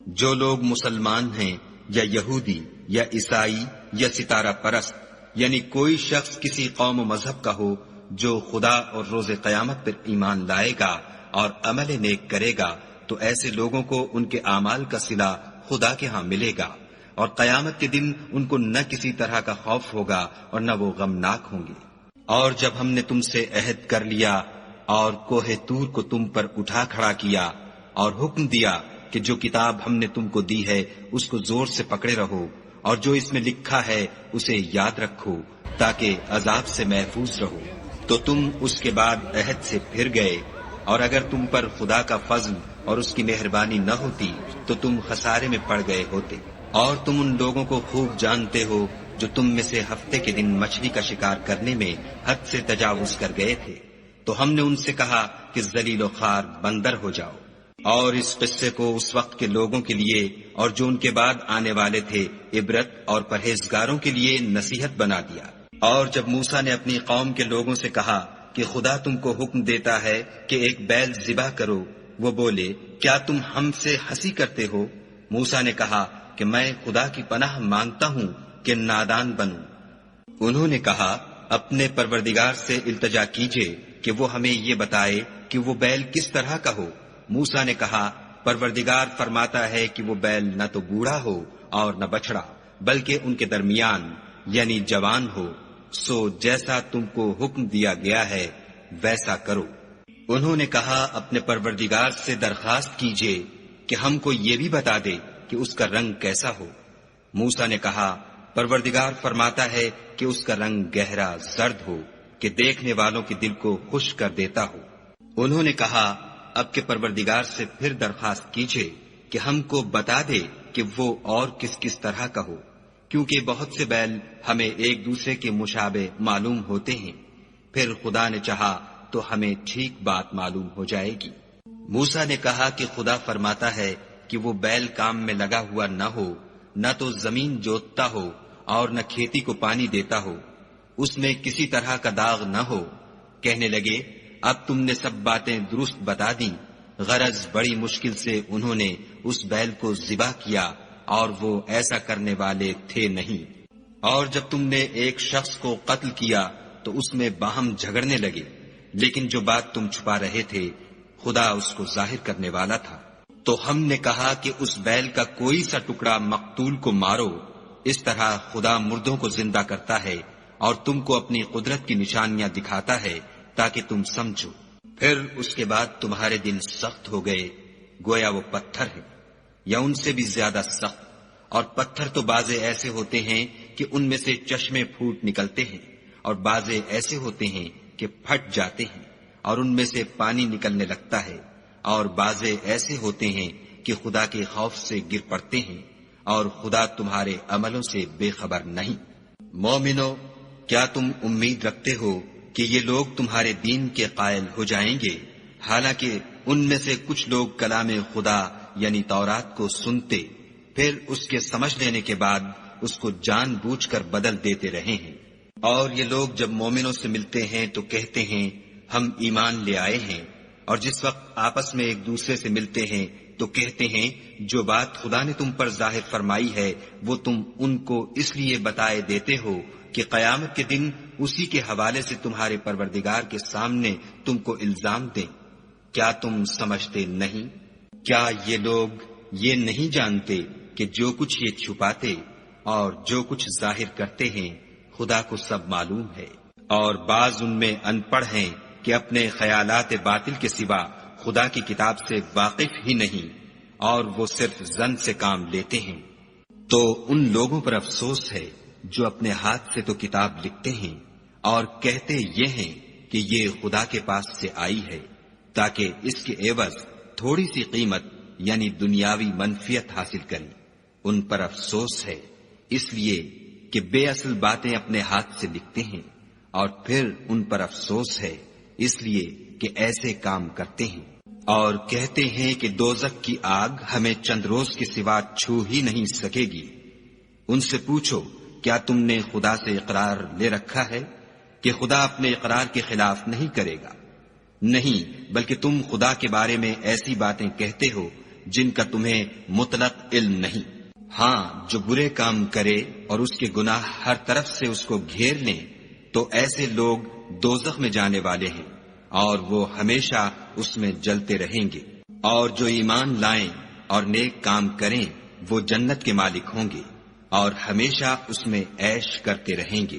جو لوگ مسلمان ہیں یا یہودی یا عیسائی یا ستارہ پرست، یعنی کوئی شخص کسی قوم و مذہب کا ہو جو خدا اور روز قیامت پر ایمان لائے گا اور عمل نیک کرے گا، تو ایسے لوگوں کو ان کے اعمال کا صلہ خدا کے ہاں ملے گا، اور قیامت کے دن ان کو نہ کسی طرح کا خوف ہوگا اور نہ وہ غمناک ہوں گے۔ اور جب ہم نے تم سے عہد کر لیا اور کوہ طور کو تم پر اٹھا کھڑا کیا اور حکم دیا کہ جو کتاب ہم نے تم کو دی ہے اس کو زور سے پکڑے رہو، اور جو اس میں لکھا ہے اسے یاد رکھو تاکہ عذاب سے محفوظ رہو، تو تم اس کے بعد عہد سے پھر گئے، اور اگر تم پر خدا کا فضل اور اس کی مہربانی نہ ہوتی تو تم خسارے میں پڑ گئے ہوتے۔ اور تم ان لوگوں کو خوب جانتے ہو جو تم میں سے ہفتے کے دن مچھلی کا شکار کرنے میں حد سے تجاوز کر گئے تھے، تو ہم نے ان سے کہا کہ ذلیل و خوار بندر ہو جاؤ، اور اس قصے کو اس وقت کے لوگوں کے لیے اور جو ان کے بعد آنے والے تھے عبرت اور پرہیزگاروں کے لیے نصیحت بنا دیا۔ اور جب موسیٰ نے اپنی قوم کے لوگوں سے کہا کہ خدا تم کو حکم دیتا ہے کہ ایک بیل ذبح کرو، وہ بولے کیا تم ہم سے ہنسی کرتے ہو؟ موسیٰ نے کہا کہ میں خدا کی پناہ مانگتا ہوں کہ نادان بنوں۔ انہوں نے کہا اپنے پروردگار سے التجا کیجئے کہ وہ ہمیں یہ بتائے کہ وہ بیل کس طرح کا ہو۔ موسیٰ نے کہا پروردگار فرماتا ہے کہ وہ بیل نہ تو بوڑھا ہو اور نہ بچڑا، بلکہ ان کے درمیان یعنی جوان ہو، سو جیسا تم کو حکم دیا گیا ہے ویسا کرو۔ انہوں نے کہا اپنے پروردگار سے درخواست کیجئے کہ ہم کو یہ بھی بتا دے کہ اس کا رنگ کیسا ہو۔ موسیٰ نے کہا پروردگار فرماتا ہے کہ اس کا رنگ گہرا زرد ہو کہ دیکھنے والوں کے دل کو خوش کر دیتا ہو۔ انہوں نے کہا اب کے پروردگار سے پھر درخواست کیجئے کہ ہم کو بتا دے کہ وہ اور کس کس طرح کا ہو، کیونکہ بہت سے بیل ہمیں ایک دوسرے کے مشابہ معلوم ہوتے ہیں، پھر خدا نے چاہا تو ہمیں ٹھیک بات معلوم ہو جائے گی۔ موسیٰ نے کہا کہ خدا فرماتا ہے کہ وہ بیل کام میں لگا ہوا نہ ہو، نہ تو زمین جوتتا ہو اور نہ کھیتی کو پانی دیتا ہو، اس میں کسی طرح کا داغ نہ ہو۔ کہنے لگے اب تم نے سب باتیں درست بتا دیں، غرض بڑی مشکل سے انہوں نے اس بیل کو ذبح کیا اور وہ ایسا کرنے والے تھے نہیں۔ اور جب تم نے ایک شخص کو قتل کیا تو اس میں باہم جھگڑنے لگے، لیکن جو بات تم چھپا رہے تھے خدا اس کو ظاہر کرنے والا تھا۔ تو ہم نے کہا کہ اس بیل کا کوئی سا ٹکڑا مقتول کو مارو، اس طرح خدا مردوں کو زندہ کرتا ہے اور تم کو اپنی قدرت کی نشانیاں دکھاتا ہے تاکہ تم سمجھو۔ پھر اس کے بعد تمہارے دن سخت ہو گئے، گویا وہ پتھر ہے یا ان سے بھی زیادہ سخت، اور پتھر تو بعضے ایسے ہوتے ہیں کہ ان میں سے چشمے پھوٹ نکلتے ہیں، اور بعضے ایسے ہوتے ہیں کہ پھٹ جاتے ہیں اور ان میں سے پانی نکلنے لگتا ہے، اور بعضے ایسے ہوتے ہیں کہ خدا کے خوف سے گر پڑتے ہیں، اور خدا تمہارے عملوں سے بے خبر نہیں۔ مومنو، کیا تم امید رکھتے ہو کہ یہ لوگ تمہارے دین کے قائل ہو جائیں گے، حالانکہ ان میں سے کچھ لوگ کلام خدا یعنی تورات کو سنتے پھر اس کے سمجھ لینے کے بعد اس کو جان بوجھ کر بدل دیتے رہے ہیں۔ اور یہ لوگ جب مومنوں سے ملتے ہیں تو کہتے ہیں ہم ایمان لے آئے ہیں، اور جس وقت آپس میں ایک دوسرے سے ملتے ہیں تو کہتے ہیں جو بات خدا نے تم پر ظاہر فرمائی ہے وہ تم ان کو اس لیے بتائے دیتے ہو کہ قیامت کے دن اسی کے حوالے سے تمہارے پروردگار کے سامنے تم کو الزام دیں۔ کیا تم سمجھتے نہیں؟ کیا یہ لوگ یہ نہیں جانتے کہ جو کچھ یہ چھپاتے اور جو کچھ ظاہر کرتے ہیں خدا کو سب معلوم ہے؟ اور بعض ان میں ان پڑھ ہیں کہ اپنے خیالات باطل کے سوا خدا کی کتاب سے واقف ہی نہیں، اور وہ صرف ظن سے کام لیتے ہیں۔ تو ان لوگوں پر افسوس ہے جو اپنے ہاتھ سے تو کتاب لکھتے ہیں اور کہتے یہ ہیں کہ یہ خدا کے پاس سے آئی ہے تاکہ اس کے عوض تھوڑی سی قیمت یعنی دنیاوی منفیت حاصل کریں۔ ان پر افسوس ہے اس لیے کہ بے اصل باتیں اپنے ہاتھ سے لکھتے ہیں، اور پھر ان پر افسوس ہے اس لیے کہ ایسے کام کرتے ہیں، اور کہتے ہیں کہ دوزخ کی آگ ہمیں چند روز کے سوا چھو ہی نہیں سکے گی۔ ان سے پوچھو کیا تم نے خدا سے اقرار لے رکھا ہے کہ خدا اپنے اقرار کے خلاف نہیں کرے گا؟ نہیں، بلکہ تم خدا کے بارے میں ایسی باتیں کہتے ہو جن کا تمہیں مطلق علم نہیں۔ ہاں جو برے کام کرے اور اس کے گناہ ہر طرف سے اس کو گھیر لیں تو ایسے لوگ دوزخ میں جانے والے ہیں اور وہ ہمیشہ اس میں جلتے رہیں گے۔ اور جو ایمان لائیں اور نیک کام کریں وہ جنت کے مالک ہوں گے اور ہمیشہ اس میں عیش کرتے رہیں گے۔